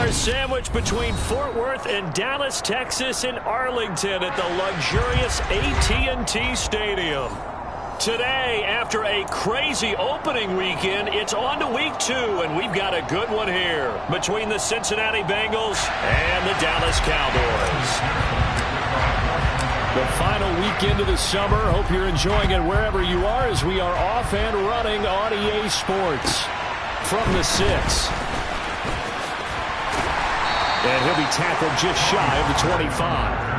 our sandwich between Fort Worth and Dallas, Texas, and Arlington at the luxurious AT&T Stadium. Today, after a crazy opening weekend, it's on to week 2, and we've got a good one here between the Cincinnati Bengals and the Dallas Cowboys. The final weekend of the summer. Hope you're enjoying it wherever you are as we are off and running on EA Sports. From the 6. And he'll be tackled just shy of the 25.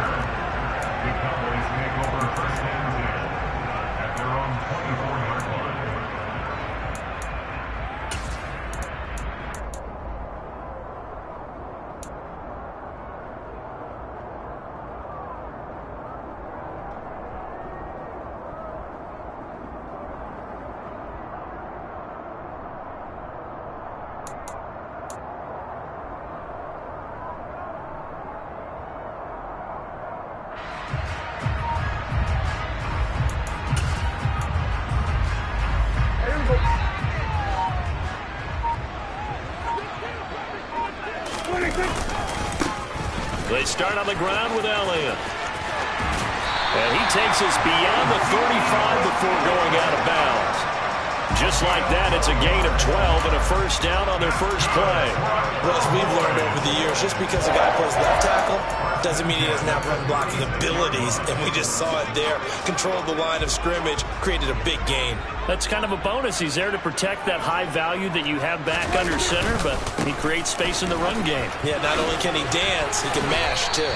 They start on the ground with Elliott. And he takes us beyond the 35 before going out of bounds. Just like that, it's a gain of 12 and a first down on their first play. Russ, we've learned over the years, just because a guy plays left tackle doesn't mean he doesn't have run blocking abilities. And we just saw it there. Controlled the line of scrimmage, created a big gain. That's kind of a bonus. He's there to protect that high value that you have back under center, but he creates space in the run game. Yeah, not only can he dance, he can mash, too.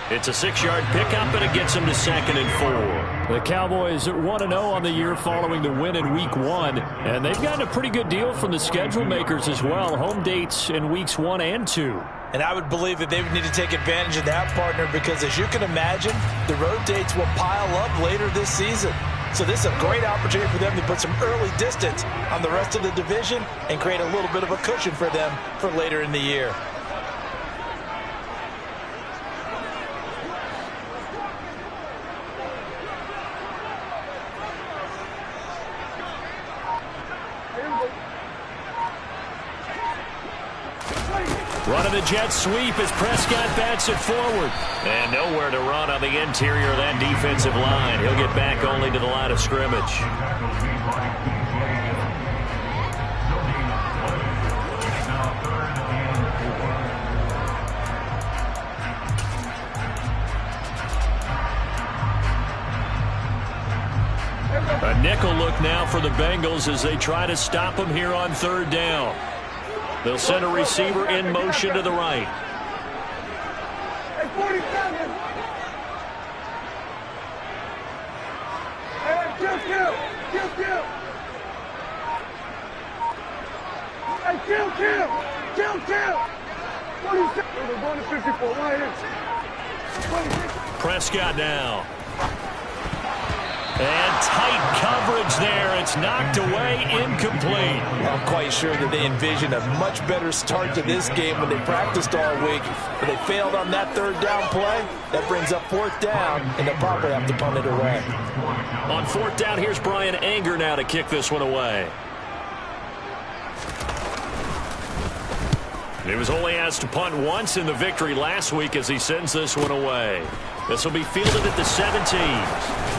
It's a 6-yard pickup, and it gets him to 2nd and 4. The Cowboys 1-0 on the year following the win in Week 1, and they've gotten a pretty good deal from the schedule makers as well. Home dates in Weeks 1 and 2. And I would believe that they would need to take advantage of that, partner, because as you can imagine, the road dates will pile up later this season. So this is a great opportunity for them to put some early distance on the rest of the division and create a little bit of a cushion for them for later in the year. Running the jet sweep as Prescott bats it forward. And nowhere to run on the interior of that defensive line. He'll get back only to the line of scrimmage. A nickel look now for the Bengals as they try to stop him here on 3rd down. They'll send a receiver in motion to the right. Hey, 47. Hey, kill. Hey, kill. 47. We're going to 54. Right here. 26. Prescott now. And tight coverage there. It's knocked away, incomplete. I'm quite sure that they envisioned a much better start to this game when they practiced all week. But they failed on that 3rd down play. That brings up 4th down, and they'll probably have to punt it away. On 4th down, here's Brian Anger now to kick this one away. He was only asked to punt once in the victory last week as he sends this one away. This will be fielded at the 17.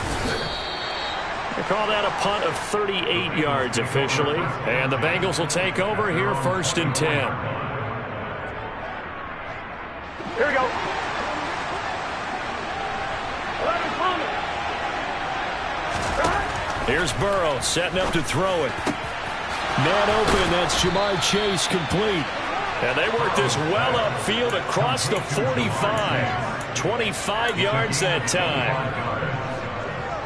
They call that a punt of 38 yards officially. And the Bengals will take over here 1st and 10. Here we go. Here's Burrow setting up to throw it. Man open, that's Jamar Chase complete. And they work this well upfield across the 45. 25 yards that time.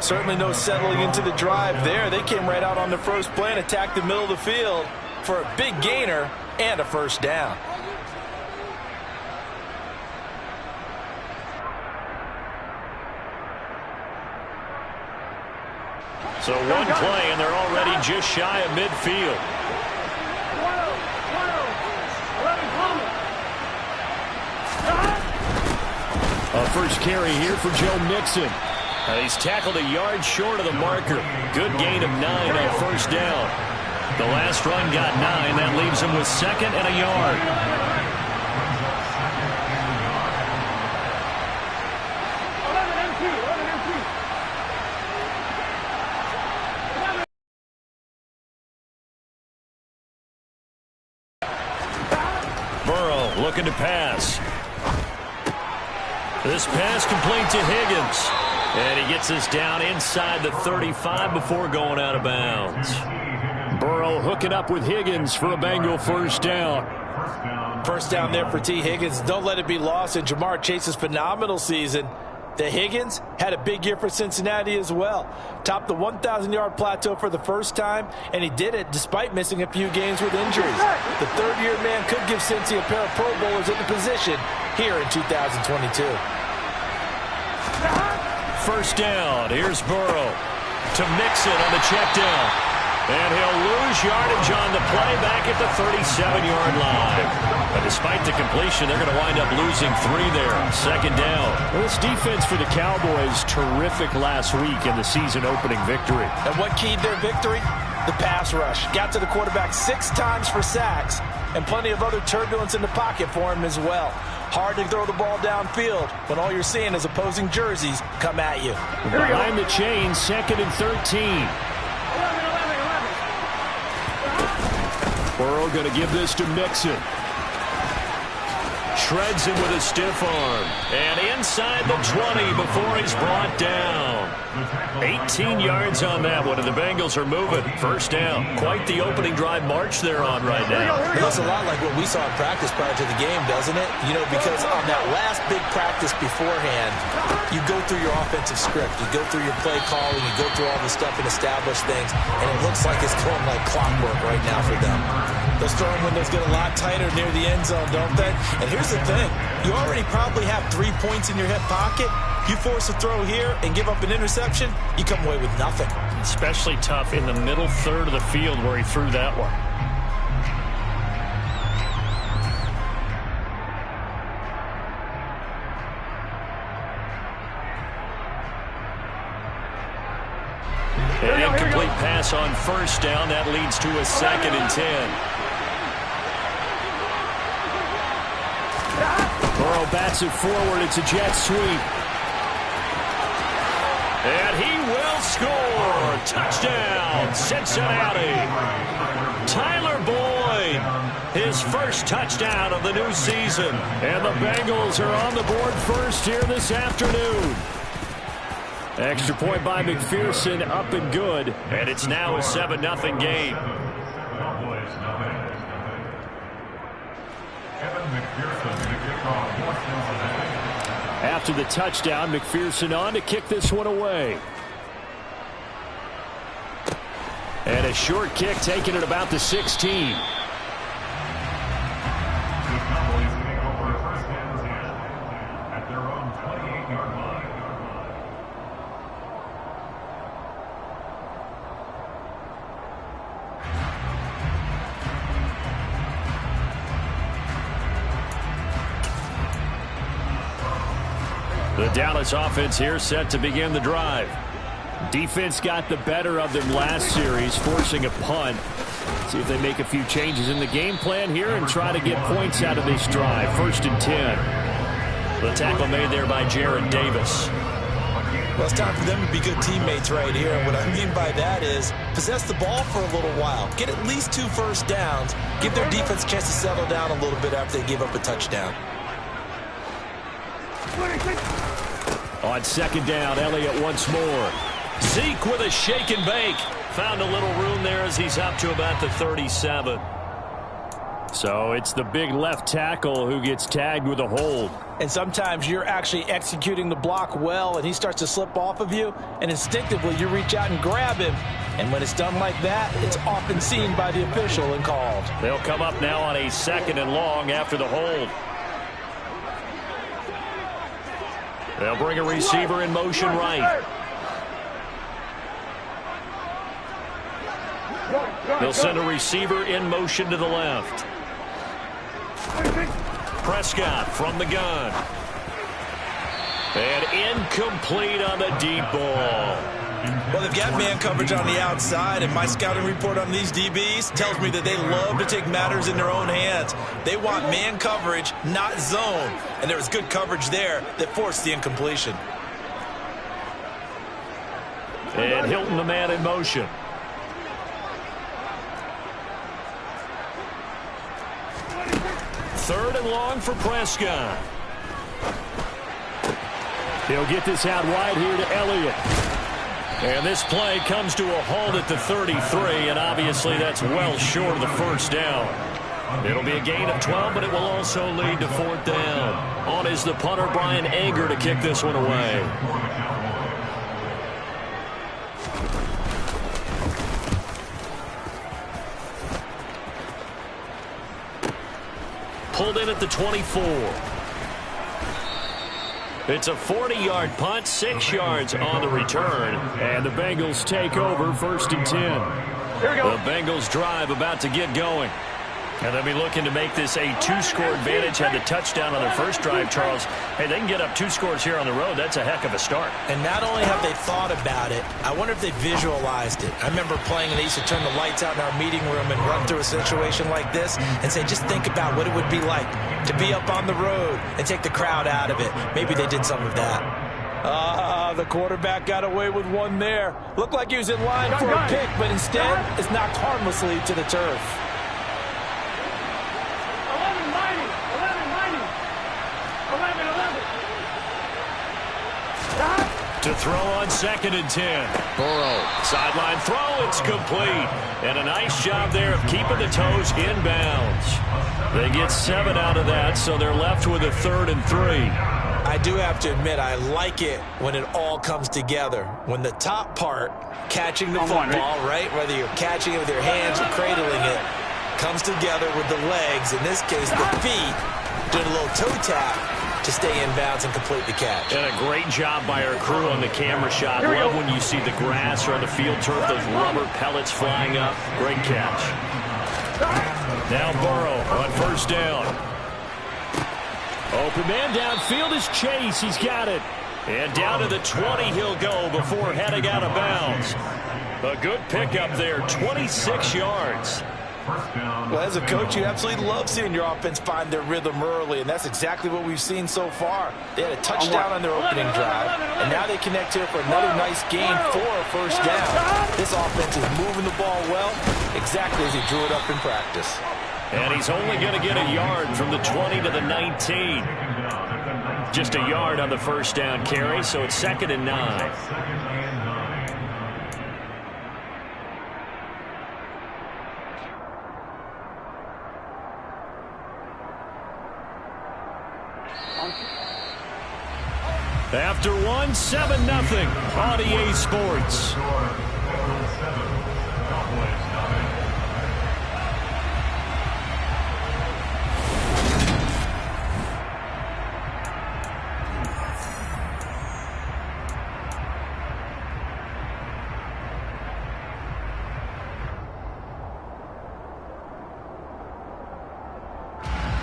Certainly no settling into the drive there. They came right out on the first play and attacked the middle of the field for a big gainer and a 1st down. So one play, and they're already just shy of midfield. A first carry here for Joe Mixon. He's tackled a yard short of the marker. Good gain of 9 on 1st down. The last run got 9. That leaves him with 2nd and a yard. looking to pass. This pass complete to Higgins. And he gets us down inside the 35 before going out of bounds. Burrow hooking up with Higgins for a Bengal first down. First down there for T. Higgins. Don't let it be lost in Jamar Chase's phenomenal season. The Higgins had a big year for Cincinnati as well. Topped the 1,000-yard plateau for the first time, and he did it despite missing a few games with injuries. The third-year man could give Cincy a pair of Pro Bowlers in the position here in 2022. First down. Here's Burrow to Mixon on the check down. And he'll lose yardage on the play back at the 37-yard line. But despite the completion, they're going to wind up losing 3 there. Second down. Well, this defense for the Cowboys, terrific last week in the season-opening victory. And what keyed their victory? The pass rush. Got to the quarterback 6 times for sacks, and plenty of other turbulence in the pocket for him as well. Hard to throw the ball downfield when all you're seeing is opposing jerseys come at you. Behind the chain, 2nd and 13. Burrow going to give this to Mixon. Shreds him with a stiff arm. And inside the 20 before he's brought down. 18 yards on that one, and the Bengals are moving. First down. Quite the opening drive march they're on right now. It looks a lot like what we saw in practice prior to the game, doesn't it? You know, because on that last big practice beforehand, you go through your offensive script. You go through your play calling. You go through all the stuff and establish things. And it looks like it's going like clockwork right now for them. Those throwing windows get a lot tighter near the end zone, don't they? And here's the thing. You already probably have 3 points in your hip pocket. You force a throw here and give up an interception, you come away with nothing. Especially tough in the middle third of the field where he threw that one. An incomplete pass on first down. That leads to a 2nd and 10. Burrow bats it forward. It's a jet sweep. And he will score. Touchdown, Cincinnati. Tyler Boyd, his first touchdown of the new season. And the Bengals are on the board first here this afternoon. Extra point by McPherson, up and good. And it's now a 7-0 game. After the touchdown, McPherson on to kick this one away. And a short kick taken at about the 16. The Dallas offense here set to begin the drive. Defense got the better of them last series, forcing a punt. See if they make a few changes in the game plan here and try to get points out of this drive. 1st and 10. The tackle made there by Jared Davis. Well, it's time for them to be good teammates right here. And what I mean by that is possess the ball for a little while. Get at least 2 first downs. Give their defense a chance to settle down a little bit after they give up a touchdown. On 2nd down, Elliott once more. Zeke with a shake and bake. Found a little room there as he's up to about the 37. So it's the big left tackle who gets tagged with a hold. And sometimes you're actually executing the block well, and he starts to slip off of you, and instinctively you reach out and grab him. And when it's done like that, it's often seen by the official and called. They'll come up now on a 2nd and long after the hold. They'll bring a receiver in motion right. They'll send a receiver in motion to the left. Prescott from the gun. And incomplete on the deep ball. Well, they've got man coverage on the outside, and my scouting report on these DBs tells me that they love to take matters in their own hands. They want man coverage, not zone. And there was good coverage there that forced the incompletion. And Hilton, the man in motion. 3rd and long for Prescott. He'll get this out wide here to Elliott. And this play comes to a halt at the 33, and obviously that's well short of the first down. It'll be a gain of 12, but it will also lead to 4th down. On is the punter, Brian Anger, to kick this one away. Pulled in at the 24. It's a 40-yard punt, 6 yards on the return. And the Bengals take over 1st and 10. The Bengals drive about to get going. And they'll be looking to make this a 2-score advantage. Had the touchdown on their first drive, Charles. Hey, they can get up 2 scores here on the road. That's a heck of a start. And not only have they thought about it, I wonder if they visualized it. I remember playing and they used to turn the lights out in our meeting room and run through a situation like this and say, just think about what it would be like to be up on the road and take the crowd out of it. Maybe they did some of that. The quarterback got away with one there. Looked like he was in line for a pick, but instead is knocked harmlessly to the turf. To throw on 2nd and 10. Burrow. Sideline throw. It's complete. And a nice job there of keeping the toes inbounds. They get 7 out of that, so they're left with a 3rd and 3. I do have to admit, I like it when it all comes together. When the top part, catching the football, right? Whether you're catching it with your hands or cradling it, comes together with the legs. In this case, the feet, doing a little toe tap to stay in bounds and complete the catch. And a great job by our crew on the camera shot. Love when you see the grass or on the field turf, those rubber pellets flying up. Great catch. Now Burrow on 1st down. Open man downfield is Chase. He's got it. And down to the 20 he'll go before heading out of bounds. A good pickup there, 26 yards. Well, as a coach, you absolutely love seeing your offense find their rhythm early, and that's exactly what we've seen so far. They had a touchdown on their opening drive, and now they connect here for another nice gain for a 1st down. This offense is moving the ball well, exactly as he drew it up in practice. And he's only going to get a yard from the 20 to the 19. Just a yard on the 1st down carry, so it's 2nd and 9. After one, 7-0 on EA Sports.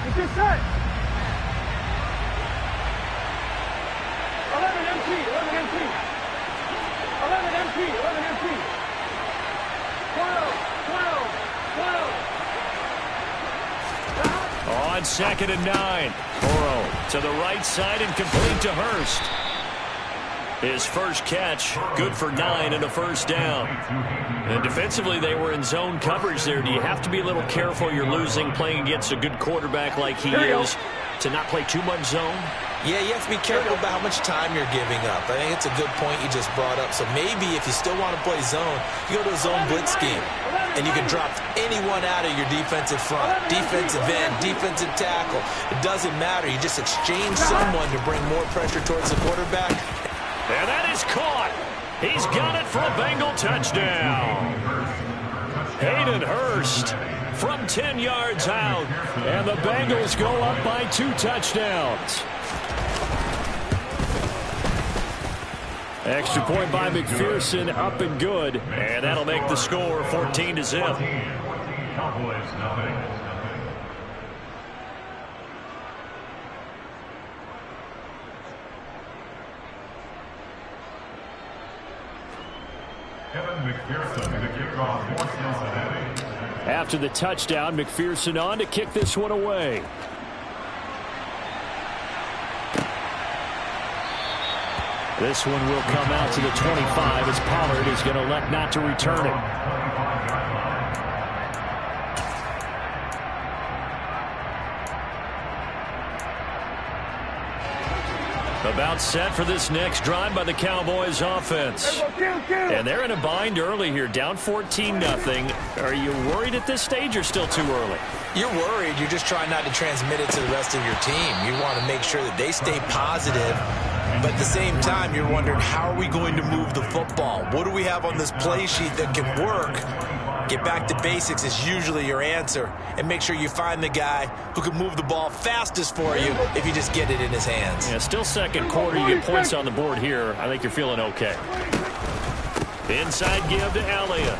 It's just set. 11 MT. 11 MT. 11 MT. 11 MT. 12. 12. 12. On 2nd and 9. Burrow to the right side and complete to Hurst. His first catch, good for 9 and a 1st down. And defensively, they were in zone coverage there. Do you have to be a little careful? You're losing, playing against a good quarterback like he is, to not play too much zone? Yeah, you have to be careful about how much time you're giving up. I think it's a good point you just brought up. So maybe if you still want to play zone, you go to a zone blitz scheme. And you can drop anyone out of your defensive front. Defensive end, defensive tackle. It doesn't matter. You just exchange someone to bring more pressure towards the quarterback. And that is caught. He's got it for a Bengal touchdown. Hayden Hurst from 10 yards out. And the Bengals go up by 2 touchdowns. Extra point by McPherson, up and good. And that'll make the score 14-0. After the touchdown, McPherson on to kick this one away. This one will come out to the 25 as Pollard is going to elect not to return it. About set for this next drive by the Cowboys offense. And they're in a bind early here, down 14-0. Are you worried at this stage or still too early? You're worried. You're just trying not to transmit it to the rest of your team. You want to make sure that they stay positive. But at the same time, you're wondering, how are we going to move the football? What do we have on this play sheet that can work? Get back to basics is usually your answer. And make sure you find the guy who can move the ball fastest for you if you just get it in his hands. Yeah, still second quarter. You get points on the board here. I think you're feeling okay. Inside give to Elliott.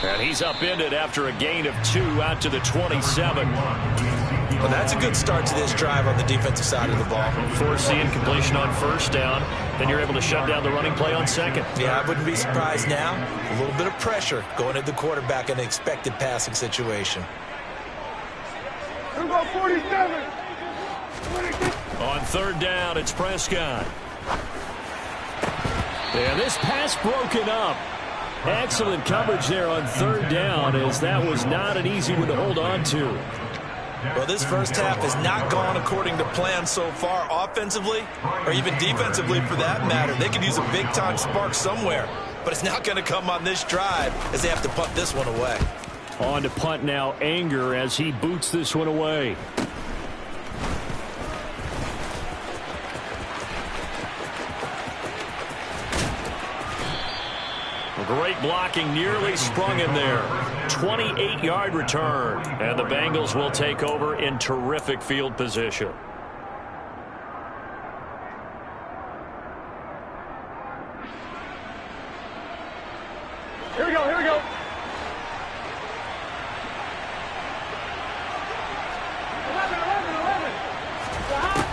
And he's upended after a gain of 2 out to the 27. Well, that's a good start to this drive on the defensive side of the ball. Force the incompletion on first down. Then you're able to shut down the running play on second. Yeah, I wouldn't be surprised now. A little bit of pressure going at the quarterback in an expected passing situation. Here we go, 47. On third down, it's Prescott. Yeah, this pass broken up. Excellent coverage there on third down, as that was not an easy one to hold on to. Well, this first half has not gone according to plan so far, offensively or even defensively for that matter. They could use a big-time spark somewhere, but it's not going to come on this drive as they have to punt this one away. On to punt now, Anger, as he boots this one away. Great blocking, nearly sprung him there. 28-yard return, and the Bengals will take over in terrific field position. Here we go, here we go.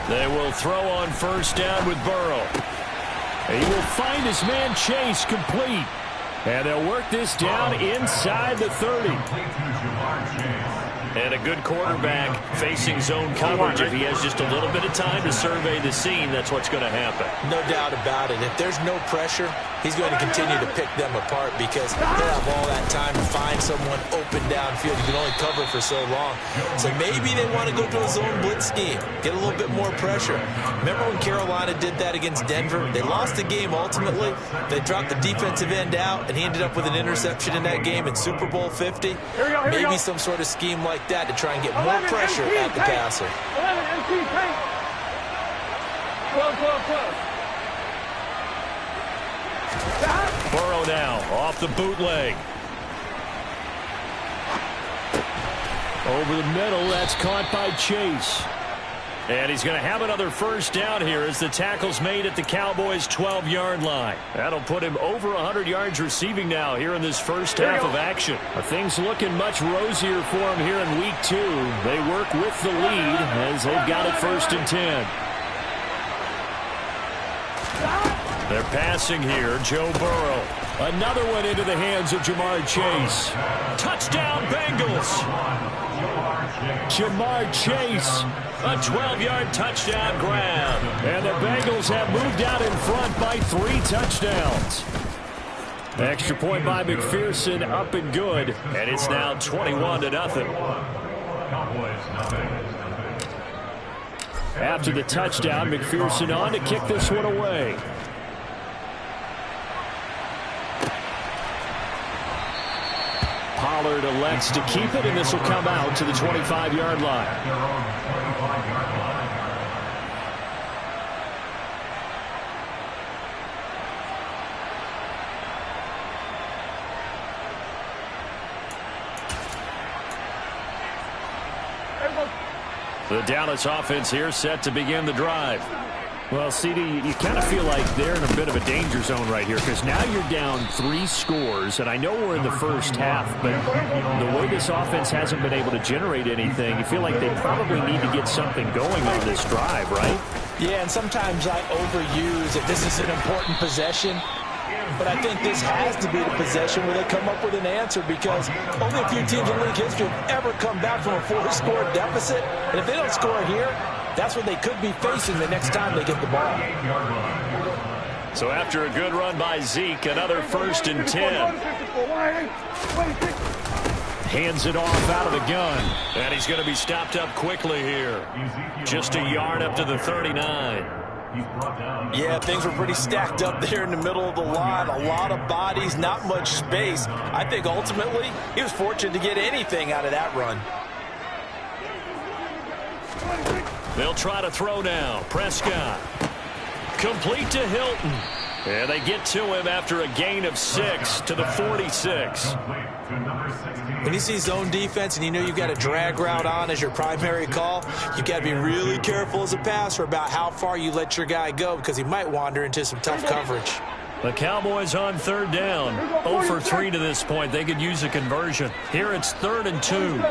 They will throw on first down with Burrow. He will find his man Chase complete. And they'll work this down inside the 30. And a good quarterback facing zone coverage. If he has just a little bit of time to survey the scene, that's what's going to happen. No doubt about it. If there's no pressure, he's going to continue to pick them apart because they'll have all that time to find someone open downfield. You can only cover for so long. So maybe they want to go to a zone blitz scheme, get a little bit more pressure. Remember when Carolina did that against Denver? They lost the game ultimately. They dropped the defensive end out, and he ended up with an interception in that game in Super Bowl 50. Maybe some sort of scheme like that to try and get more pressure at the passer. 11, MC, 12. Burrow now off the bootleg. Over the middle, that's caught by Chase. And he's going to have another first down here as the tackle's made at the Cowboys' 12-yard line. That'll put him over 100 yards receiving now here in this first half of action. Things looking much rosier for him here in week 2. They work with the lead as they've got it 1st and 10. They're passing here, Joe Burrow. Another one into the hands of Jamar Chase. Touchdown, Bengals. Jamar Chase, a 12-yard touchdown grab. And the Bengals have moved out in front by 3 touchdowns. Extra point by McPherson, up and good. And it's now 21-0. After the touchdown, McPherson on to kick this one away. Pollard elects to keep it, and this will come out to the 25-yard line. The Dallas offense here set to begin the drive. Well, CD, you kind of feel like they're in a bit of a danger zone right here because now you're down 3 scores, and I know we're in the first half, but the way this offense hasn't been able to generate anything, you feel like they probably need to get something going on this drive, right? Yeah, and sometimes I overuse it. This is an important possession. But I think this has to be the possession where they come up with an answer because only a few teams in league history have ever come back from a 4-score deficit. And if they don't score here, that's what they could be facing the next time they get the ball. So after a good run by Zeke, another 1st and 10. hands it off out of the gun. And he's going to be stopped up quickly here. Just a yard up to the 39. Yeah, things were pretty stacked up there in the middle of the line. A lot of bodies, not much space. I think ultimately he was fortunate to get anything out of that run. They'll try to throw now. Prescott. Complete to Hilton. And they get to him after a gain of 6 to the 46. When you see zone defense and you know you've got a drag route on as your primary call, you've got to be really careful as a passer about how far you let your guy go because he might wander into some tough coverage. The Cowboys on third down. 0 for 3 to this point. They could use a conversion. Here it's 3rd and 2.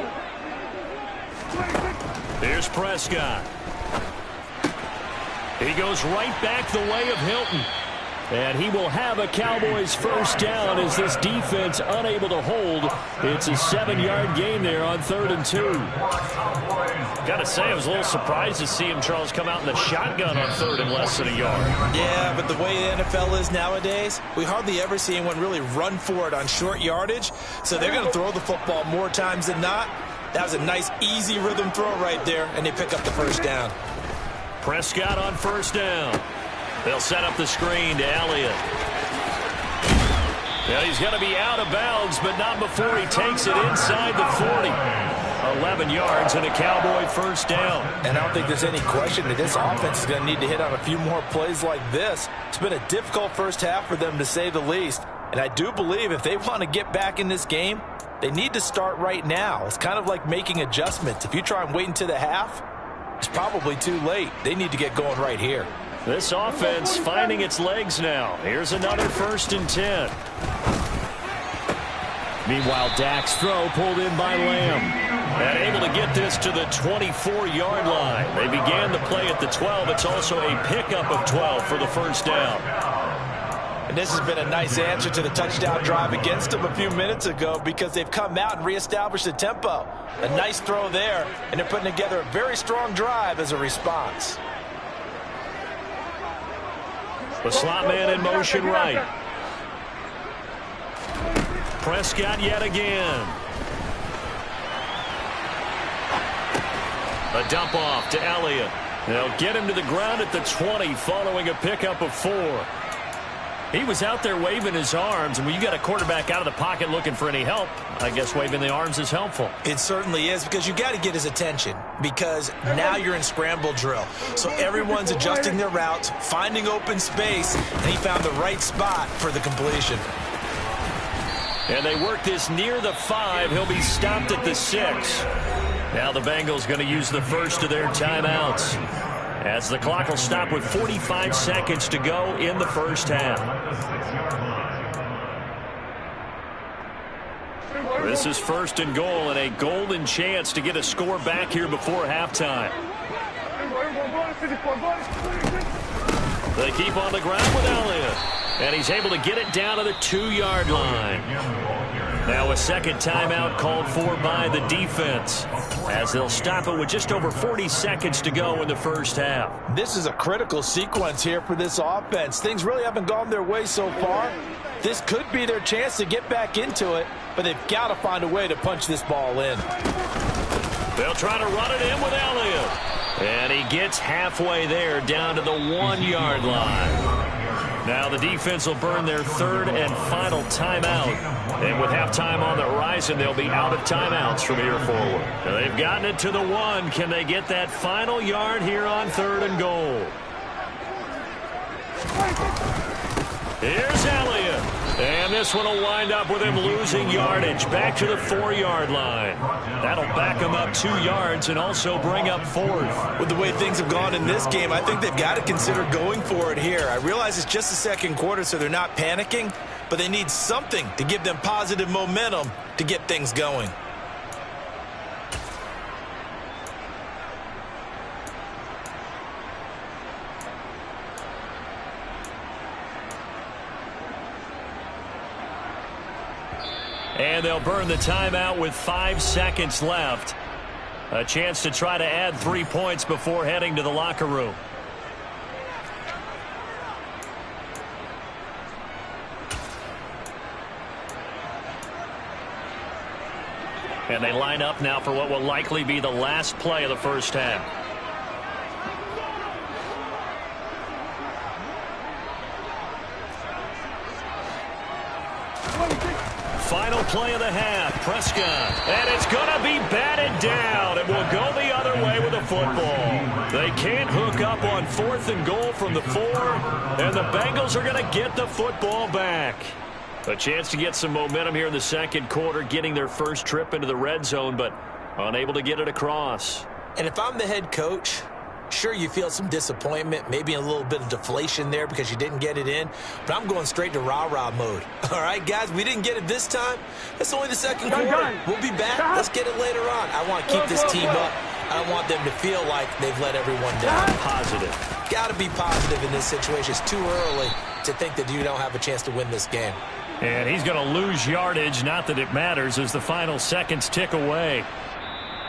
Here's Prescott. He goes right back the way of Hilton. And he will have a Cowboys first down as this defense unable to hold. It's a 7-yard gain there on 3rd and 2. Got to say, I was a little surprised to see him, Charles, come out in the shotgun on 3rd and less than a yard. Yeah, but the way the NFL is nowadays, we hardly ever see anyone really run for it on short yardage. So they're going to throw the football more times than not. That was a nice, easy rhythm throw right there, and they pick up the first down. Prescott on first down. They'll set up the screen to Elliott. Now he's going to be out of bounds, but not before he takes it inside the 40. 11 yards and a Cowboy first down. And I don't think there's any question that this offense is going to need to hit on a few more plays like this. It's been a difficult first half for them, to say the least. And I do believe if they want to get back in this game, they need to start right now. It's kind of like making adjustments. If you try and wait until the half, it's probably too late. They need to get going right here. This offense finding its legs now. Here's another 1st and 10. Meanwhile, Dak's throw pulled in by Lamb. And able to get this to the 24-yard line. They began the play at the 12. It's also a pickup of 12 for the first down. And this has been a nice answer to the touchdown drive against them a few minutes ago because they've come out and reestablished the tempo. A nice throw there, and they're putting together a very strong drive as a response. The slot man in motion right. Prescott yet again. A dump off to Elliott. They'll get him to the ground at the 20 following a pickup of 4. He was out there waving his arms, and when you got a quarterback out of the pocket looking for any help, I guess waving the arms is helpful. It certainly is, because you got to get his attention, because now you're in scramble drill. So everyone's adjusting their routes, finding open space, and he found the right spot for the completion. And they work this near the 5. He'll be stopped at the 6. Now the Bengals going to use the first of their timeouts, as the clock will stop with 45 seconds to go in the first half. This is 1st and goal, and a golden chance to get a score back here before halftime. They keep on the ground with Elliott, and he's able to get it down to the 2-yard line. Now a second timeout called for by the defense, as they'll stop it with just over 40 seconds to go in the first half. This is a critical sequence here for this offense. Things really haven't gone their way so far. This could be their chance to get back into it, but they've got to find a way to punch this ball in. They'll try to run it in with Elliott, and he gets halfway there down to the 1-yard line. Now the defense will burn their 3rd and final timeout. And with halftime on the horizon, they'll be out of timeouts from here forward. Now they've gotten it to the 1. Can they get that final yard here on 3rd and goal? Here's Elliott. And this one will wind up with him losing yardage back to the 4-yard line. That'll back him up 2 yards and also bring up 4th. With the way things have gone in this game, I think they've got to consider going for it here. I realize it's just the second quarter, so they're not panicking, but they need something to give them positive momentum to get things going. And they'll burn the timeout with 5 seconds left. A chance to try to add 3 points before heading to the locker room. And they line up now for what will likely be the last play of the first half. Final play of the half, Prescott. And it's going to be batted down, and will go the other way with the football. They can't hook up on 4th and goal from the 4, and the Bengals are going to get the football back. A chance to get some momentum here in the second quarter, getting their first trip into the red zone, but unable to get it across. And if I'm the head coach, sure, you feel some disappointment, maybe a little bit of deflation there because you didn't get it in, but I'm going straight to rah-rah mode. All right, guys, we didn't get it this time. It's only the second quarter. We'll be back. Let's get it later on. I want to keep this team up. I don't want them to feel like they've let everyone down. Positive. Got to be positive in this situation. It's too early to think that you don't have a chance to win this game. And he's going to lose yardage, not that it matters, as the final seconds tick away.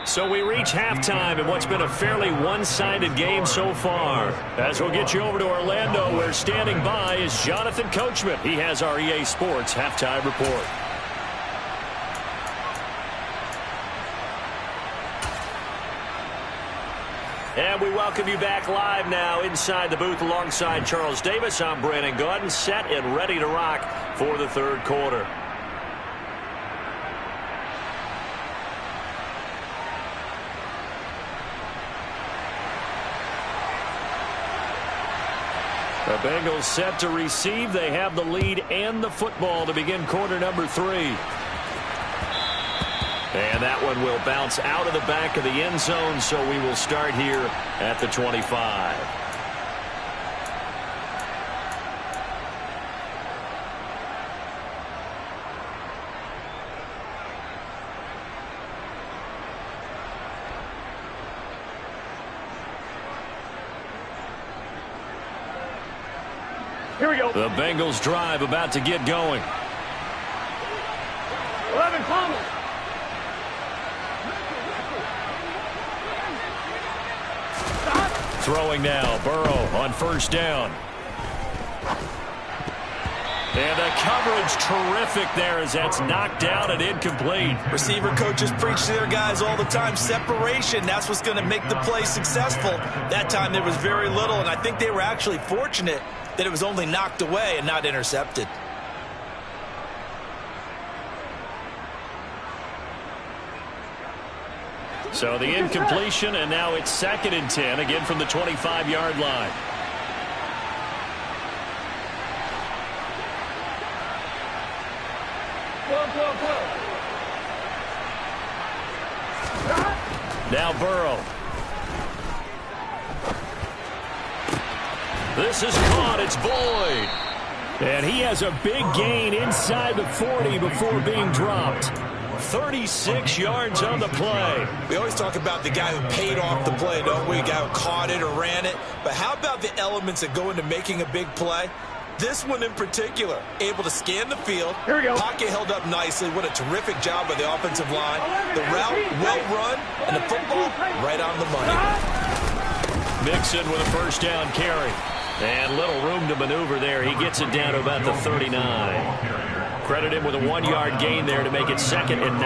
So we reach halftime in what's been a fairly one-sided game so far. As we'll get you over to Orlando, where standing by is Jonathan Coachman. He has our EA Sports halftime report. And we welcome you back live now inside the booth alongside Charles Davis. I'm Brandon Gaudin, set and ready to rock for the third quarter. The Bengals set to receive. They have the lead and the football to begin quarter number 3. And that one will bounce out of the back of the end zone, so we will start here at the 25. Here we go. The Bengals drive about to get going. 11, Palmer. Throwing now, Burrow on first down. And the coverage terrific there as that's knocked down and incomplete. Receiver coaches preach to their guys all the time. Separation, that's what's going to make the play successful. That time there was very little, and I think they were actually fortunate that it was only knocked away and not intercepted. So the incompletion, and now it's 2nd and 10, again from the 25-yard line. Now Burrow. This is caught. It's Boyd. And he has a big gain inside the 40 before being dropped. 36 yards on the play. We always talk about the guy who paid off the play, don't we? The guy who caught it or ran it. But how about the elements that go into making a big play? This one in particular, able to scan the field. Here we go. Pocket held up nicely. What a terrific job by the offensive line. The route well run, and the football right on the money. Mixon with a first down carry. And little room to maneuver there. He gets it down to about the 39. Credit him with a 1-yard gain there to make it 2nd and 9.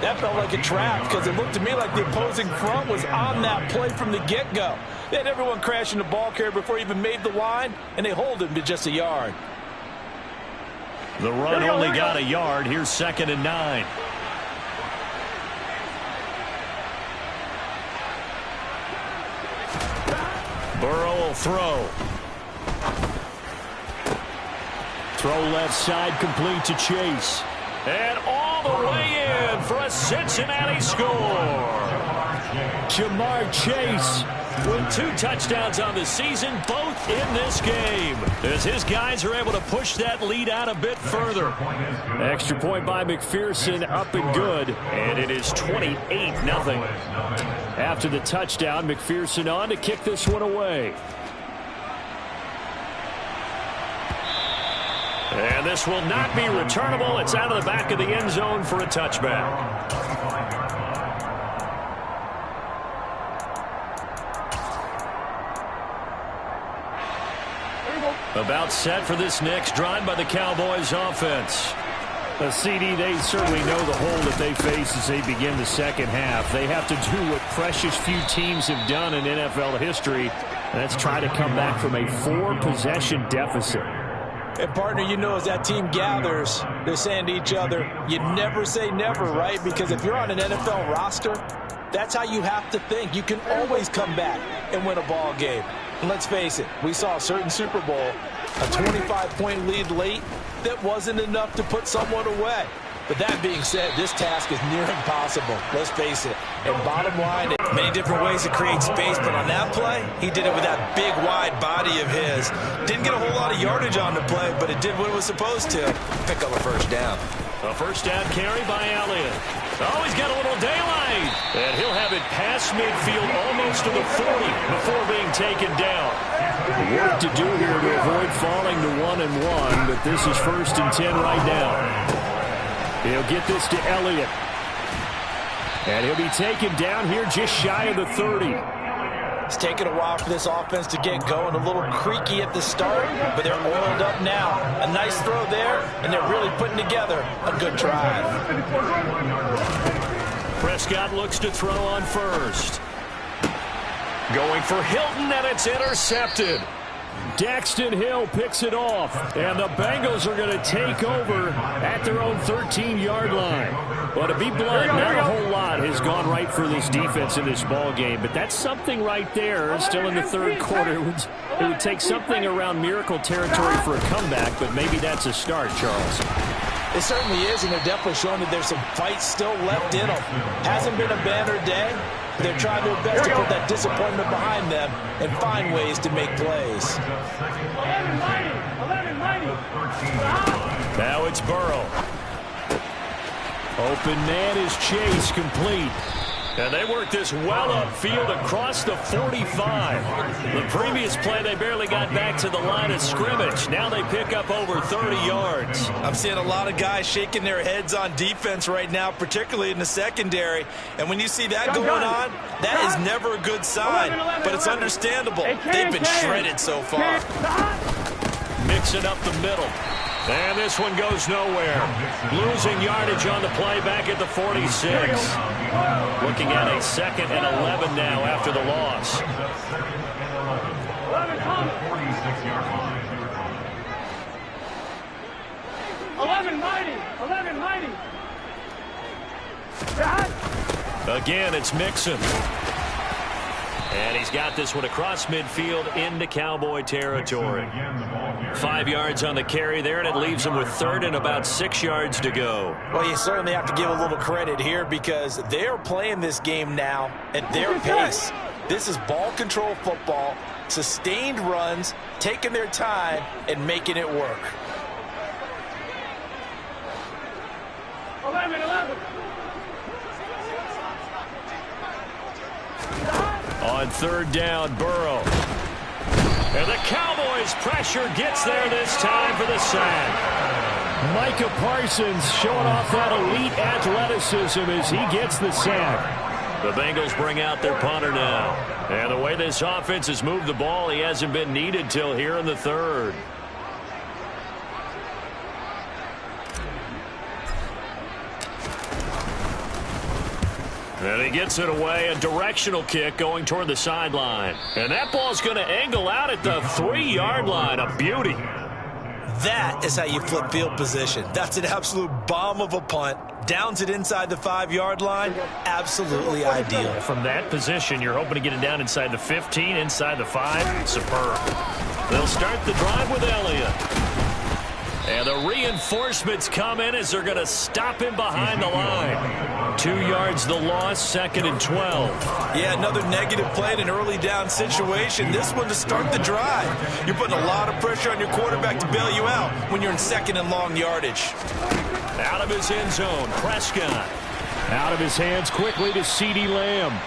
That felt like a trap because it looked to me like the opposing front was on that play from the get-go. They had everyone crashing the ball carrier before he even made the line, and they hold him to just a yard. The run only got a yard. Here's 2nd and 9. Burrow will throw. Throw left side, complete to Chase. And all the way in for a Cincinnati score. Jamar Chase with 2 touchdowns on the season, both in this game, as his guys are able to push that lead out a bit further. Extra point by McPherson, up and good, and it is 28-0. After the touchdown, McPherson on to kick this one away. And this will not be returnable. It's out of the back of the end zone for a touchback. About set for this next drive by the Cowboys offense. CD, they certainly know the hole that they face as they begin the second half. They have to do what precious few teams have done in NFL history, and that's try to come back from a 4-possession deficit. And, partner, you know, as that team gathers, they're saying to each other, you never say never, right? Because if you're on an NFL roster, that's how you have to think. You can always come back and win a ball game. And let's face it, we saw a certain Super Bowl, a 25-point lead late that wasn't enough to put someone away. But that being said, this task is near impossible. Let's face it. And bottom line, many different ways to create space, but on that play, he did it with that big, wide body of his. Didn't get a whole lot of yardage on the play, but it did what it was supposed to. Pick up a first down. A first down carry by Elliott. Oh, he's got a little daylight. And he'll have it past midfield almost to the 40 before being taken down. Work to do here to avoid falling to 1-1, but this is 1st and 10 right now. He'll get this to Elliott. And he'll be taken down here just shy of the 30. It's taken a while for this offense to get going. A little creaky at the start, but they're oiled up now. A nice throw there, and they're really putting together a good drive. Prescott looks to throw on first. Going for Hilton, and it's intercepted. Daxton Hill picks it off, and the Bengals are going to take over at their own 13-yard line. Well, to be blunt, not a whole lot has gone right for this defense in this ball game, but that's something right there. Still in the third quarter. It would take something around miracle territory for a comeback, but maybe that's a start, Charles. It certainly is, and they're definitely showing that there's some fight still left in them. Hasn't been a banner day. They're trying their best to put that disappointment behind them and find ways to make plays. Now it's Burrow. Open man is Chase, complete. And they work this well upfield across the 45. The previous play, they barely got back to the line of scrimmage. Now they pick up over 30 yards. I'm seeing a lot of guys shaking their heads on defense right now, particularly in the secondary. And when you see that going on, that is never a good sign. But it's understandable. They've been shredded so far. Mixing up the middle. And this one goes nowhere. Losing yardage on the play back at the 46. Looking at a 2nd and 11 now after the loss. 11-90. Again, it's Mixon. And he's got this one across midfield into Cowboy territory. 5 yards on the carry there, and it leaves him with 3rd and about 6 yards to go. Well, you certainly have to give a little credit here because they're playing this game now at their pace. This is ball control football, sustained runs, taking their time, and making it work. 11. On 3rd down, Burrow. And the Cowboys' pressure gets there this time for the sack. Micah Parsons showing off that elite athleticism as he gets the sack. The Bengals bring out their punter now. And the way this offense has moved the ball, he hasn't been needed till here in the 3rd. And he gets it away, a directional kick going toward the sideline. And that ball's going to angle out at the 3-yard line. A beauty. That is how you flip field position. That's an absolute bomb of a punt. Downs it inside the 5-yard line. Absolutely ideal. From that position, you're hoping to get it down inside the 15, inside the 5. Superb. They'll start the drive with Elliott. And the reinforcements come in as they're going to stop him behind the line. 2 yards the loss, 2nd and 12. Yeah, another negative play in an early down situation. This one to start the drive. You're putting a lot of pressure on your quarterback to bail you out when you're in 2nd and long yardage. Out of his end zone, Prescott. Out of his hands quickly to CeeDee Lamb.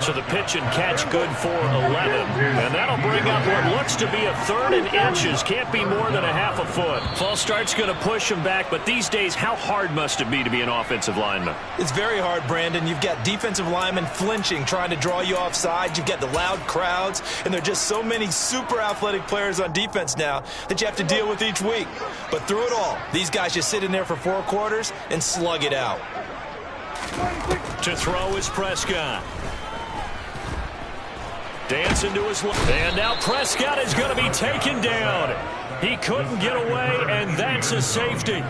So the pitch and catch good for 11. And that'll bring up what looks to be a 3rd and inches. Can't be more than a half a foot. False start's going to push him back, but these days, how hard must it be to be an offensive lineman? It's very hard, Brandon. You've got defensive linemen flinching, trying to draw you offside. You've got the loud crowds, and there are just so many super athletic players on defense now that you have to deal with each week. But through it all, these guys just sit in there for 4 quarters and slug it out. To throw is Prescott. Dancing to his left. And now Prescott is going to be taken down. He couldn't get away, and that's a safety.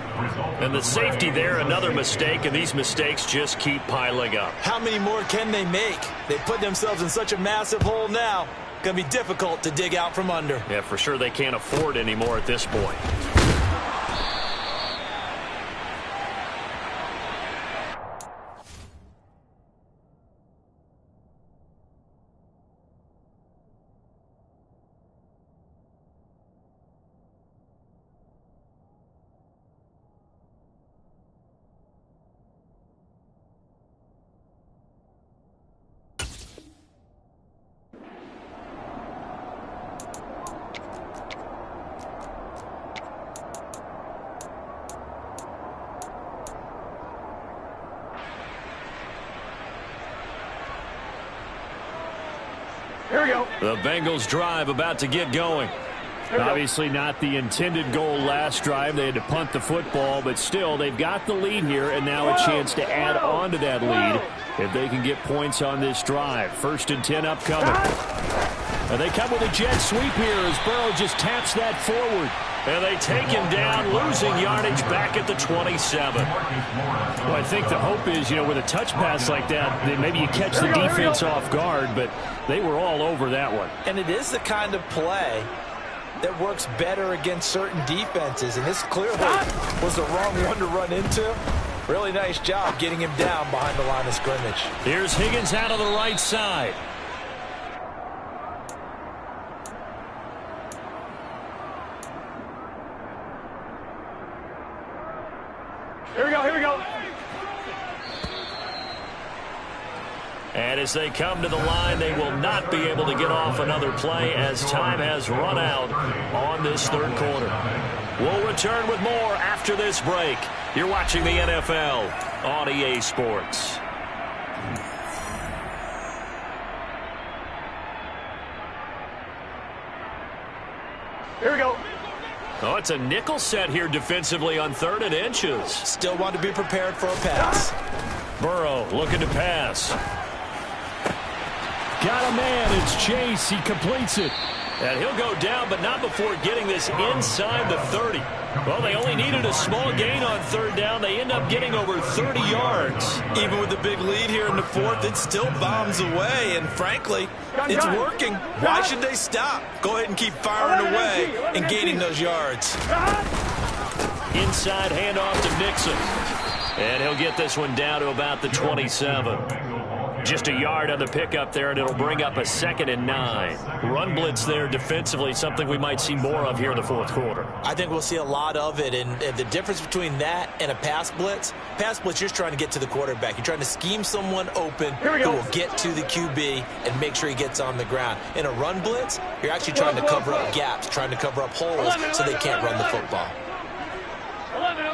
And the safety there, another mistake, and these mistakes just keep piling up. How many more can they make? They put themselves in such a massive hole now. Going to be difficult to dig out from under. Yeah, for sure they can't afford any more at this point. Here we go. The Bengals drive about to get going. Obviously not the intended goal last drive. They had to punt the football, but still they've got the lead here and now a chance to add on to that lead if they can get points on this drive. 1st and 10 upcoming. And they come with a jet sweep here as Burrow just taps that forward. And they take him down, losing yardage back at the 27. Well, I think the hope is, with a touch pass like that, then maybe you catch the defense off guard, but they were all over that one. And it is the kind of play that works better against certain defenses, and this clearly was the wrong one to run into. Really nice job getting him down behind the line of scrimmage. Here's Higgins out of the right side. Here we go, here we go. And as they come to the line, they will not be able to get off another play as time has run out on this 3rd quarter. We'll return with more after this break. You're watching the NFL on EA Sports. Here we go. Oh, it's a nickel set here defensively on 3rd and inches. Still want to be prepared for a pass. Burrow looking to pass. Got a man. It's Chase. He completes it. And he'll go down, but not before getting this inside the 30. Well, they only needed a small gain on 3rd down. They end up getting over 30 yards. Even with the big lead here in the 4th, it still bombs away. And frankly, it's working. Why should they stop? Go ahead and keep firing away and gaining those yards. Inside handoff to Nixon. And he'll get this one down to about the 27. Just a yard on the pickup there, and it'll bring up a 2nd and 9. Run blitz there defensively, something we might see more of here in the 4th quarter. I think we'll see a lot of it, and the difference between that and a pass blitz, you're just trying to get to the quarterback. You're trying to scheme someone open who will get to the QB and make sure he gets on the ground. In a run blitz, you're actually trying to cover up gaps, trying to cover up holes so they can't run the football. 11.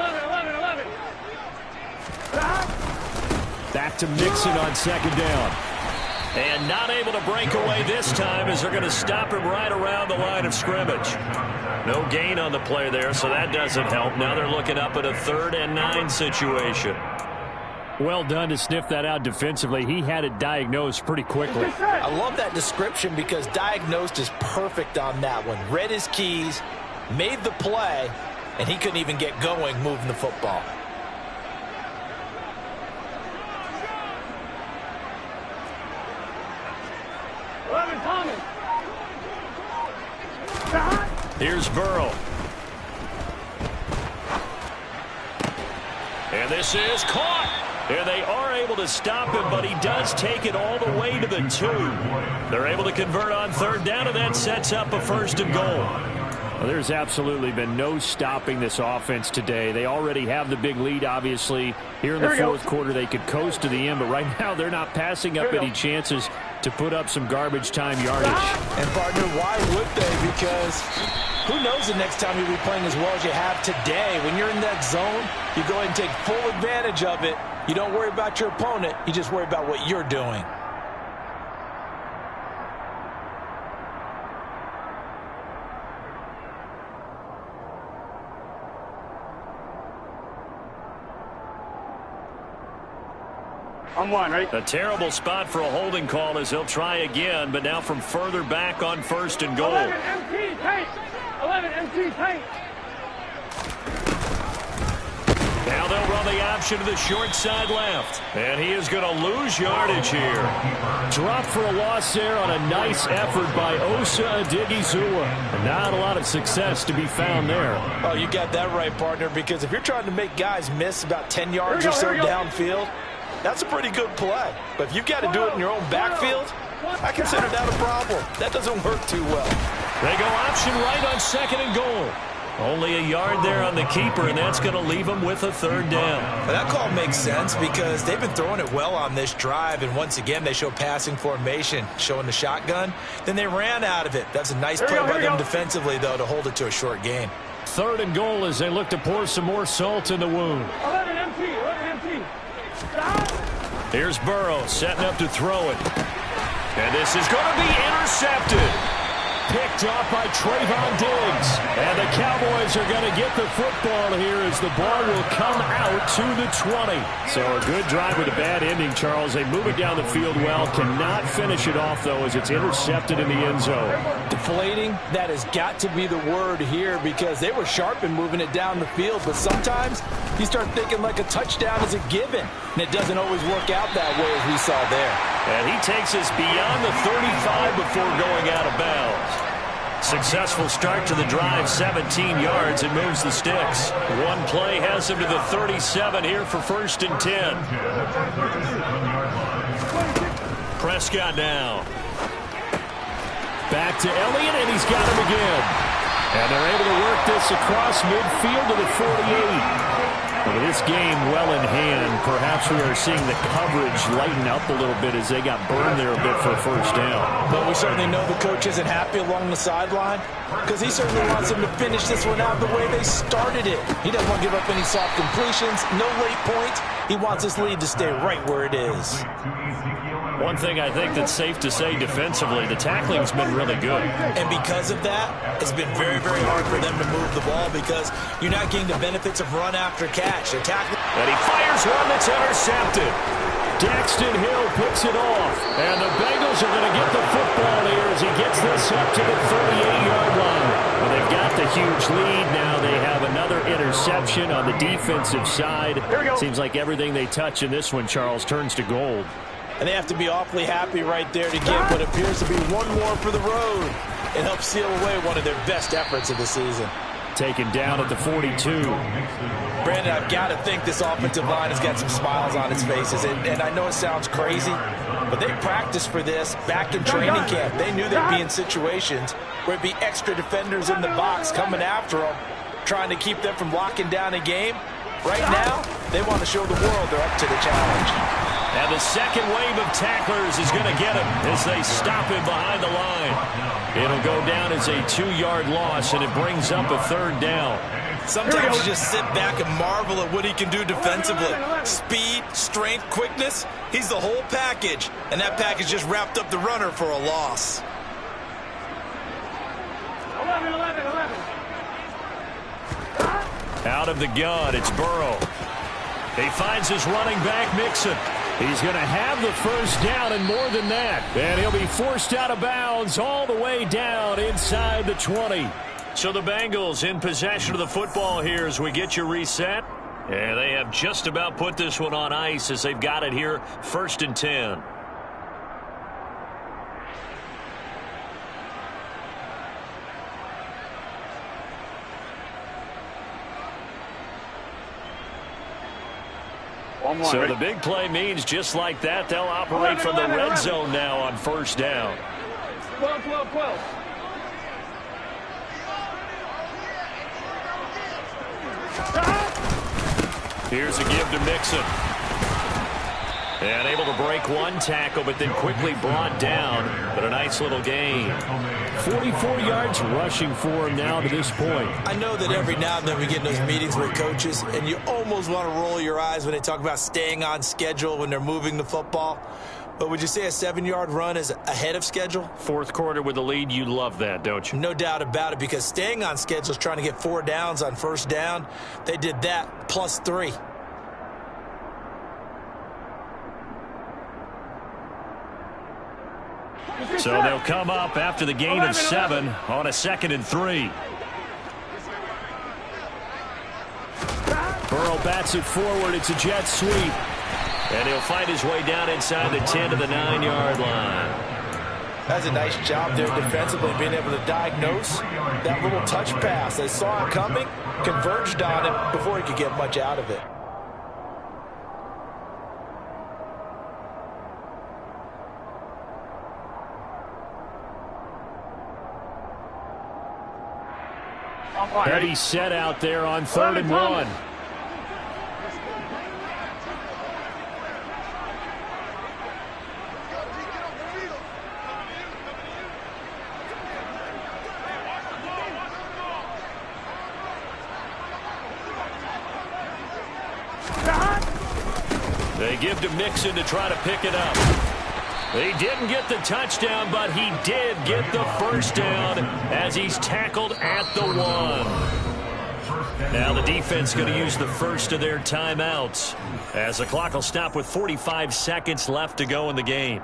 Back to Mixon on 2nd down. And not able to break away this time as they're going to stop him right around the line of scrimmage. No gain on the play there, so that doesn't help. Now they're looking up at a 3rd and 9 situation. Well done to sniff that out defensively. He had it diagnosed pretty quickly. I love that description because diagnosed is perfect on that one. Read his keys, made the play, and he couldn't even get going moving the football. Here's Burrow. And this is caught. And they are able to stop him, but he does take it all the way to the 2. They're able to convert on 3rd down, and that sets up a 1st and goal. Well, there's absolutely been no stopping this offense today. They already have the big lead, obviously. Here in the fourth quarter, they could coast to the end, but right now they're not passing up any chances to put up some garbage time yardage. And, partner, why would they? Because who knows the next time you'll be playing as well as you have today. When you're in that zone, you go ahead and take full advantage of it. You don't worry about your opponent. You just worry about what you're doing. I'm one, right? A terrible spot for a holding call as he'll try again, but now from further back on 1st and goal. 11 MT tank. 11 MT tank. Now they'll run the option to the short side left. And he is going to lose yardage here. Drop for a loss there on a nice effort by Osa Odighizuwa. Not a lot of success to be found there. Oh, you got that right, partner, because if you're trying to make guys miss about 10 yards or so downfield, that's a pretty good play. But if you've got to do it in your own backfield, I consider that a problem. That doesn't work too well. They go option right on 2nd and goal. Only a yard there on the keeper, and that's going to leave them with a 3rd down. Well, that call makes sense because they've been throwing it well on this drive, and once again they show passing formation, showing the shotgun. Then they ran out of it. That's a nice play by them defensively, though, to hold it to a short gain. 3rd and goal as they look to pour some more salt in the wound. 11 MT. 11 MT. Here's Burrow setting up to throw it. And this is going to be intercepted. Picked off by Trayvon Diggs. And the Cowboys are going to get the football here as the ball will come out to the 20. So a good drive with a bad ending, Charles. They move it down the field well. Cannot finish it off, though, as it's intercepted in the end zone. Deflating, that has got to be the word here because they were sharp in moving it down the field. But sometimes you start thinking like a touchdown is a given. And it doesn't always work out that way as we saw there. And he takes us beyond the 35 before going out of bounds. Successful start to the drive, 17 yards, and moves the sticks. One play has him to the 37 here for 1st and 10. Prescott now. Back to Elliott, and he's got him again. And they're able to work this across midfield to the 48. With this game well in hand, perhaps we are seeing the coverage lighten up a little bit as they got burned there a bit for a 1st down. But we certainly know the coach isn't happy along the sideline because he certainly wants them to finish this one out the way they started it. He doesn't want to give up any soft completions, no late points. He wants this lead to stay right where it is. One thing I think that's safe to say defensively, the tackling's been really good. And because of that, it's been very, very hard for them to move the ball because you're not getting the benefits of run after catch. They're tackling. And he fires one that's intercepted. Daxton Hill picks it off. And the Bengals are going to get the football here as he gets this up to the 38-yard line. Well, they've got the huge lead. Now they have another interception on the defensive side. Seems like everything they touch in this one, Charles, turns to gold. And they have to be awfully happy right there to get what appears to be one more for the road. It helps seal away one of their best efforts of the season. Taken down at the 42. Brandon, I've got to think this offensive line has got some smiles on its faces. And I know it sounds crazy, but they practiced for this back in training camp. They knew they'd be in situations where it'd be extra defenders in the box coming after them, trying to keep them from locking down a game. Right now, they want to show the world they're up to the challenge. And the second wave of tacklers is going to get him as they stop him behind the line. It'll go down as a 2-yard loss, and it brings up a 3rd down. Sometimes you just sit back and marvel at what he can do defensively. Speed, strength, quickness, he's the whole package. And that package just wrapped up the runner for a loss. 11. Out of the gun, it's Burrow. He finds his running back, Mixon. He's going to have the 1st down and more than that. And he'll be forced out of bounds all the way down inside the 20. So the Bengals in possession of the football here as we get you reset. And they have just about put this one on ice as they've got it here, 1st and 10. So the big play means just like that, they'll operate from the red zone now on 1st down. 12. Here's a give to Mixon. And able to break one tackle, but then quickly brought down. But a nice little gain. 44 yards rushing for him now to this point. I know that every now and then we get in those meetings with coaches, and you almost want to roll your eyes when they talk about staying on schedule when they're moving the football. But would you say a 7-yard run is ahead of schedule? Fourth quarter with the lead, you love that, don't you? No doubt about it, because staying on schedule is trying to get 4 downs on first down. They did that plus 3. So they'll come up after the gain of 7 on a 2nd and 3. Burrow bats it forward. It's a jet sweep. And he'll fight his way down inside the 10 to the 9-yard line. That's a nice job there defensively, being able to diagnose that little touch pass. They saw it coming, converged on it before he could get much out of it. Heavy set out there on 3rd and 1. They give to Mixon to try to pick it up. He didn't get the touchdown, but he did get the first down as he's tackled at the 1. Now the defense going to use the first of their timeouts as the clock will stop with 45 seconds left to go in the game.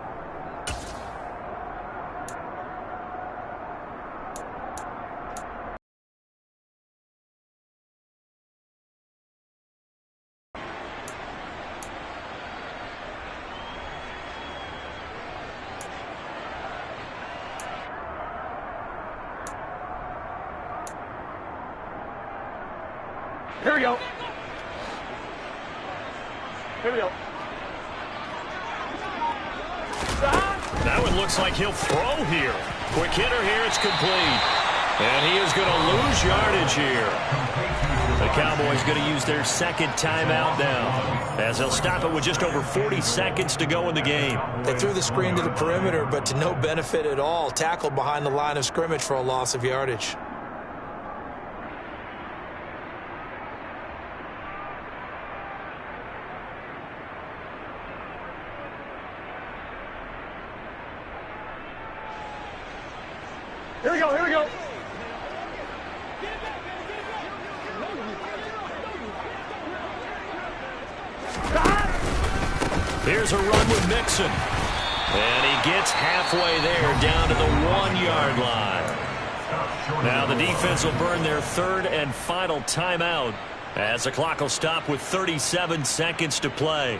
Here we go. Here we go. That one looks like he'll throw here. Quick hitter here. It's complete. And he is going to lose yardage here. The Cowboys going to use their 2nd timeout now as they'll stop it with just over 40 seconds to go in the game. They threw the screen to the perimeter, but to no benefit at all. Tackled behind the line of scrimmage for a loss of yardage. Here we go, here we go. Here's a run with Mixon. And he gets halfway there down to the 1-yard line. Now the defense will burn their 3rd and final timeout as the clock will stop with 37 seconds to play.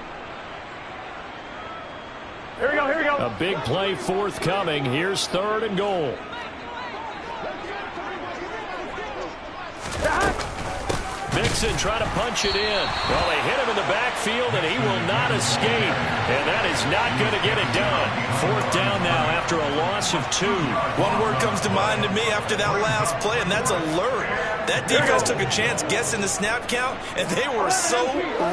Here we go, here we go. A big play forthcoming. Here's 3rd and goal. Mixon trying to punch it in. Well, they hit him in the backfield, and he will not escape. And that is not going to get it done. 4th down now after a loss of 2. One word comes to mind to me after that last play, and that's alert. That defense took a chance guessing the snap count, and they were so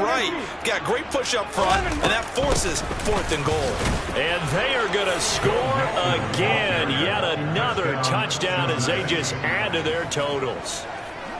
right. Got great push up front, and that forces 4th and goal. And they are going to score again. Yet another touchdown as they just add to their totals.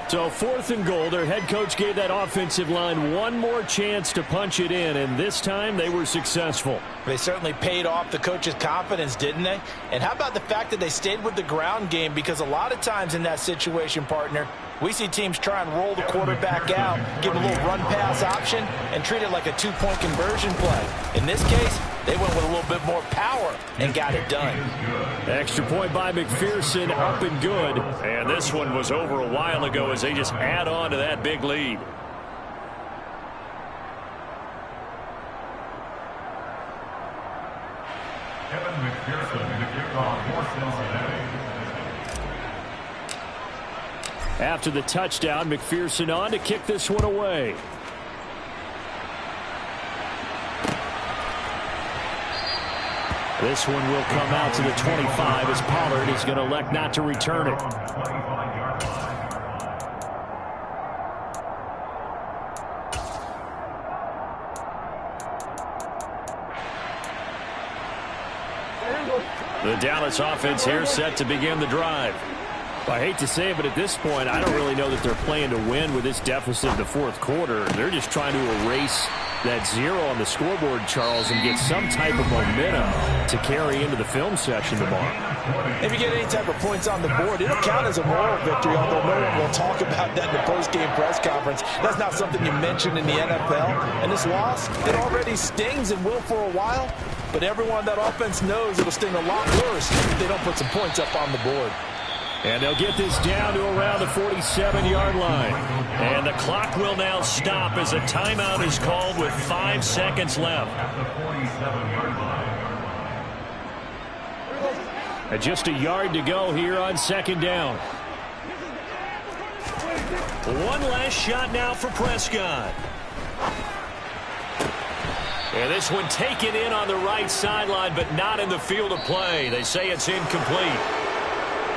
So 4th and goal, their head coach gave that offensive line one more chance to punch it in, and this time they were successful. They certainly paid off the coach's confidence, didn't they? And how about the fact that they stayed with the ground game? Because a lot of times in that situation, partner, we see teams try and roll the quarterback out, give him a little run-pass option, and treat it like a 2-point conversion play. In this case, they went with a little bit more power and got it done. Extra point by McPherson, up and good. And this one was over a while ago as they just add on to that big lead. Kevin McPherson to kick off for Cincinnati. After the touchdown, McPherson on to kick this one away. This one will come out to the 25 as Pollard is going to elect not to return it. The Dallas offense here set to begin the drive. I hate to say it, but at this point, I don't really know that they're playing to win with this deficit in the fourth quarter. They're just trying to erase that 0 on the scoreboard, Charles, and get some type of momentum to carry into the film session tomorrow. If you get any type of points on the board, it'll count as a moral victory, although no one will talk about that in the post-game press conference. That's not something you mention in the NFL. And this loss, it already stings and will for a while, but everyone on that offense knows it'll sting a lot worse if they don't put some points up on the board. And they'll get this down to around the 47-yard line. And the clock will now stop as a timeout is called with 5 seconds left. And just a yard to go here on second down. One last shot now for Prescott. And this one taken in on the right sideline, but not in the field of play. They say it's incomplete.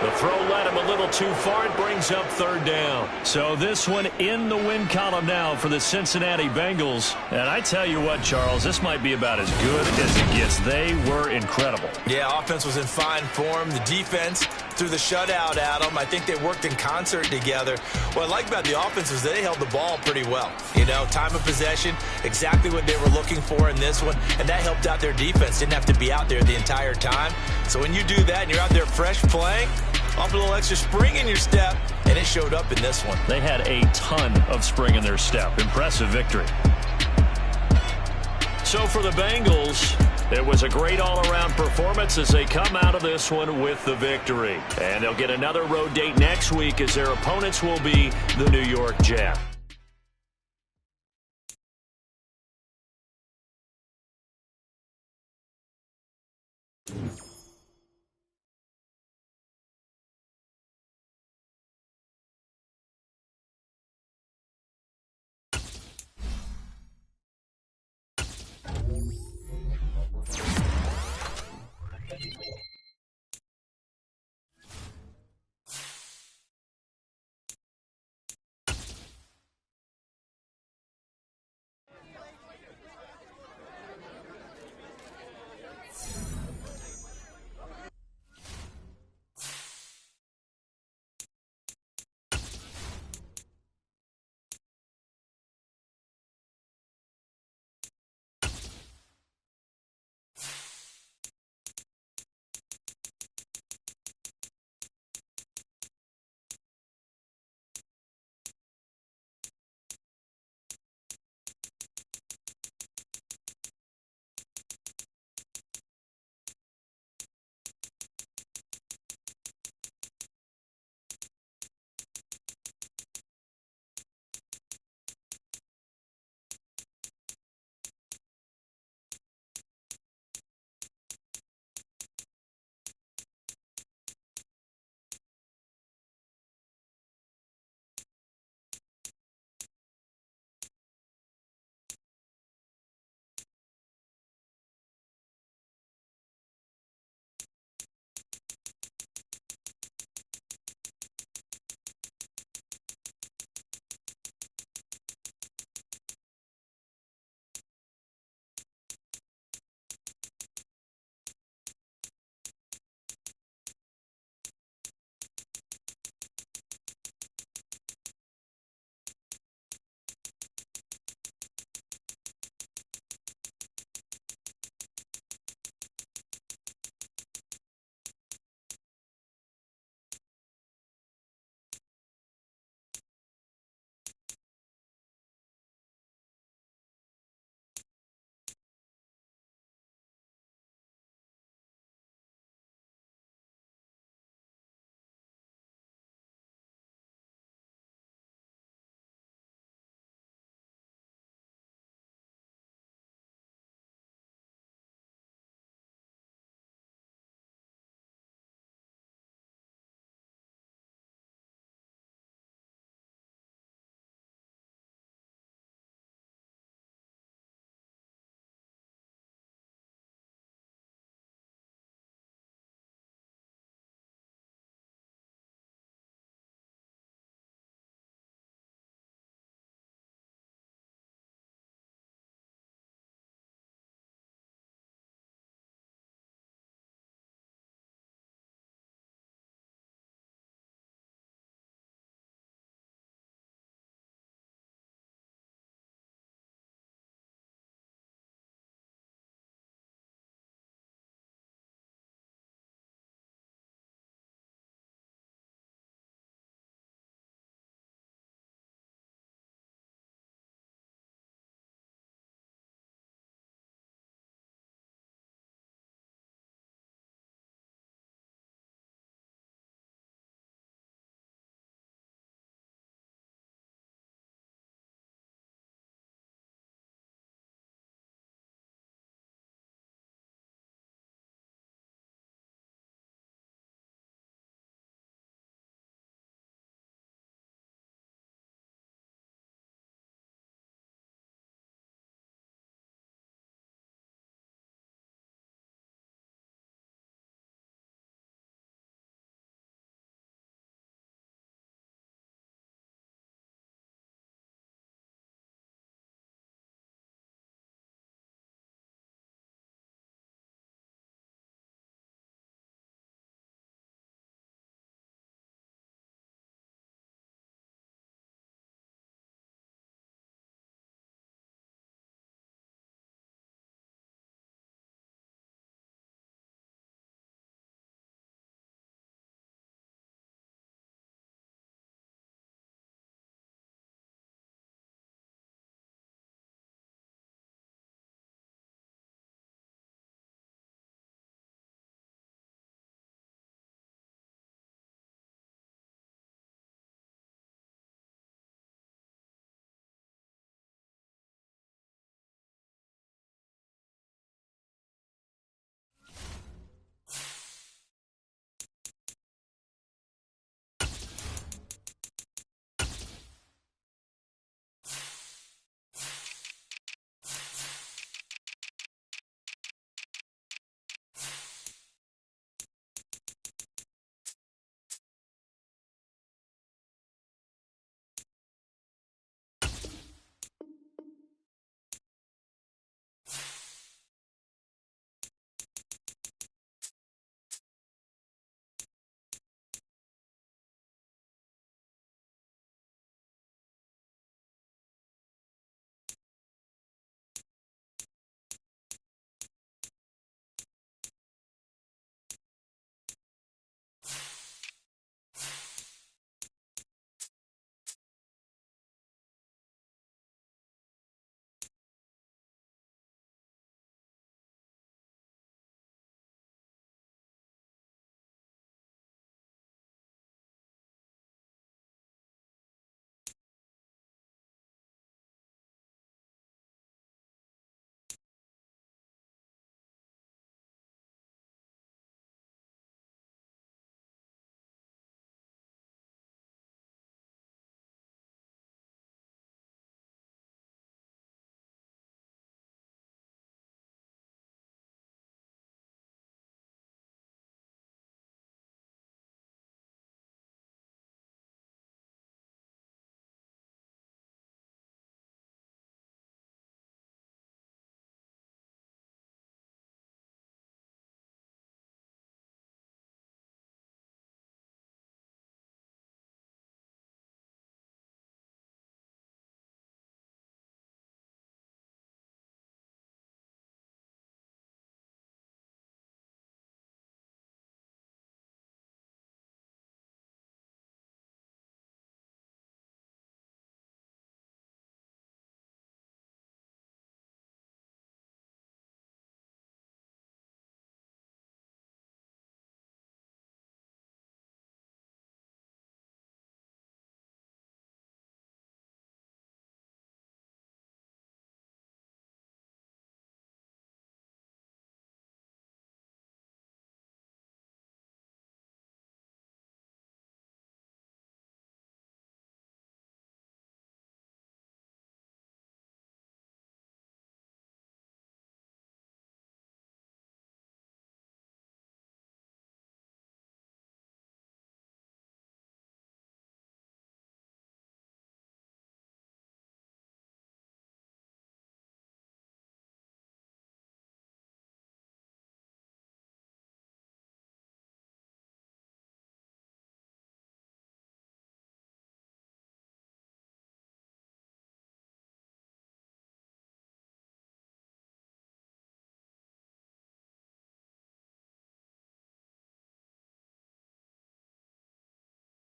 The throw led him a little too far. It brings up third down. So this one in the win column now for the Cincinnati Bengals. And I tell you what, Charles, this might be about as good as it gets. They were incredible. Yeah, offense was in fine form. The defense threw the shutout at them. I think they worked in concert together. What I like about the offense is they held the ball pretty well. You know, time of possession, exactly what they were looking for in this one. And that helped out their defense. Didn't have to be out there the entire time. So when you do that and you're out there fresh playing, off a little extra spring in your step, and it showed up in this one. They had a ton of spring in their step. Impressive victory. So for the Bengals, it was a great all-around performance as they come out of this one with the victory. And they'll get another road date next week as their opponents will be the New York Jets.